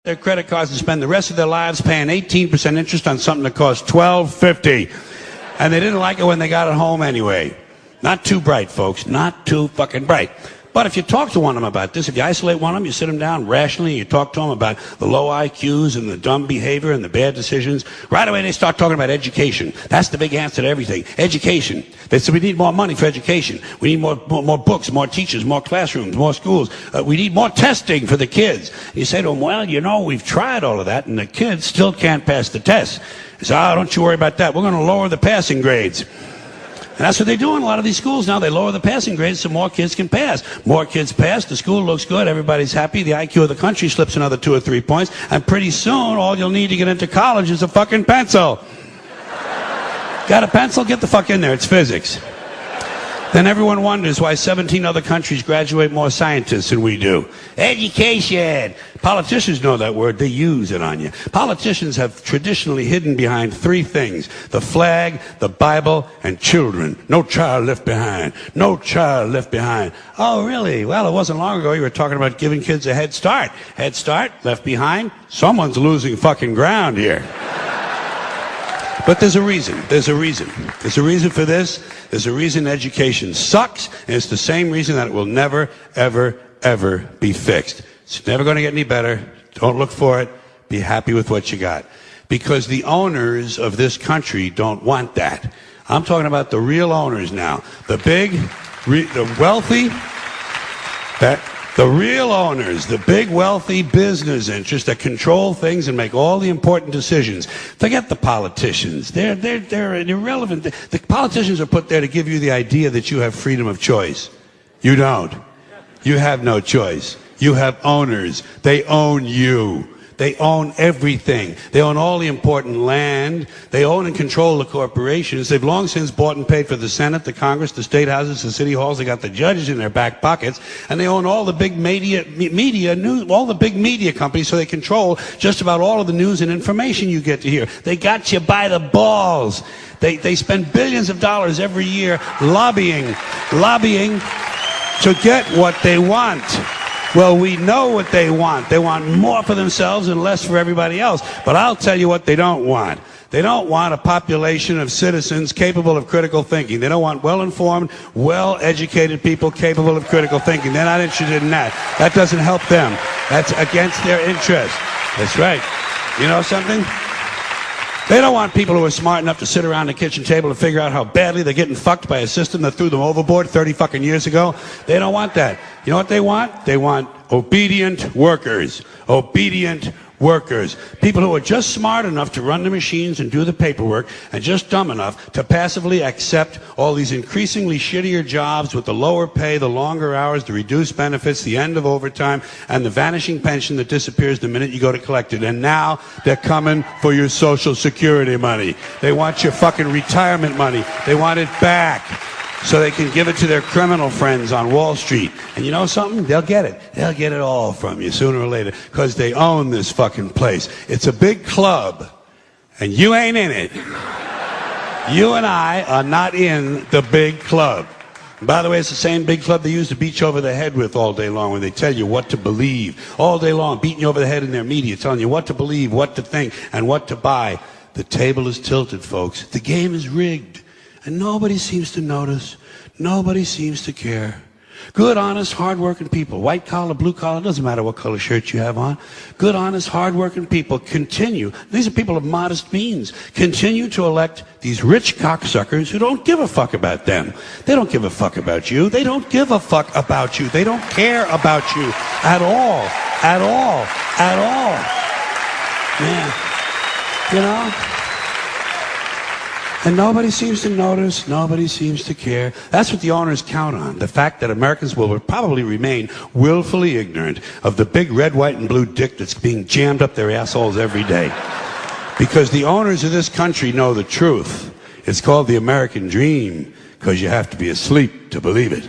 their credit cards and spend the rest of their lives paying 18% interest on something that costs $12.50. And they didn't like it when they got it home anyway. Not too bright, folks. Not too fucking bright. But if you talk to one of them about this, if you isolate one of them, you sit them down rationally, you talk to them about the low IQs and the dumb behavior and the bad decisions, right away they start talking about education. That's the big answer to everything. Education. They say we need more money for education. We need more books, more teachers, more classrooms, more schools. We need more testing for the kids. You say to them, well, you know, we've tried all of that and the kids still can't pass the test. They say, oh, don't you worry about that. We're going to lower the passing grades. And that's what they do in a lot of these schools now. They lower the passing grades so more kids can pass. More kids pass, the school looks good, everybody's happy, the IQ of the country slips another 2 or 3 points, and pretty soon all you'll need to get into college is a fucking pencil. Got a pencil? Get the fuck in there, it's physics. Then everyone wonders why 17 other countries graduate more scientists than we do. Education! Politicians know that word, they use it on you. Politicians have traditionally hidden behind 3 things: the flag, the Bible, and children. No child left behind. No child left behind. Oh, really? Well, it wasn't long ago you were talking about giving kids a head start. Head start, left behind? Someone's losing fucking ground here. But there's a reason. There's a reason. There's a reason for this. There's a reason education sucks, and it's the same reason that it will never, ever, ever be fixed. It's never going to get any better. Don't look for it. Be happy with what you got. Because the owners of this country don't want that. I'm talking about the real owners now. The big, the wealthy, the real owners, the big wealthy business interests that control things and make all the important decisions. Forget the politicians. They're irrelevant. The politicians are put there to give you the idea that you have freedom of choice. You don't. You have no choice. You have owners. They own you. They own everything. They own all the important land. They own and control the corporations. They've long since bought and paid for the Senate, the Congress, the state houses, the city halls. They got the judges in their back pockets. And they own all the big all the big media companies, so they control just about all of the news and information you get to hear. They got you by the balls. They spend billions of dollars every year lobbying to get what they want. Well, we know what they want. They want more for themselves and less for everybody else. But I'll tell you what they don't want. They don't want a population of citizens capable of critical thinking. They don't want well-informed, well-educated people capable of critical thinking. They're not interested in that. That doesn't help them. That's against their interest. That's right. You know something? They don't want people who are smart enough to sit around the kitchen table and figure out how badly they're getting fucked by a system that threw them overboard 30 fucking years ago. They don't want that. You know what they want? They want obedient workers. Obedient workers. People who are just smart enough to run the machines and do the paperwork, and just dumb enough to passively accept all these increasingly shittier jobs with the lower pay, the longer hours, the reduced benefits, the end of overtime, and the vanishing pension that disappears the minute you go to collect it. And now they're coming for your Social Security money. They want your fucking retirement money. They want it back, so they can give it to their criminal friends on Wall Street. And you know something? They'll get it. They'll get it all from you sooner or later, because they own this fucking place. It's a big club, and you ain't in it. You and I are not in the big club. And by the way, it's the same big club they use to beat you over the head with all day long when they tell you what to believe. All day long, beating you over the head in their media, telling you what to believe, what to think, and what to buy. The table is tilted, folks. The game is rigged. And nobody seems to notice. Nobody seems to care. Good, honest, hard-working people, white collar, blue collar, doesn't matter what color shirt you have on. Good, honest, hard-working people continue. These are people of modest means. Continue to elect these rich cocksuckers who don't give a fuck about them. They don't give a fuck about you. They don't give a fuck about you. They don't care about you at all. At all. At all. Yeah. You know? And nobody seems to notice, nobody seems to care. That's what the owners count on, the fact that Americans will probably remain willfully ignorant of the big red, white, and blue dick that's being jammed up their assholes every day. Because the owners of this country know the truth. It's called the American dream, because you have to be asleep to believe it.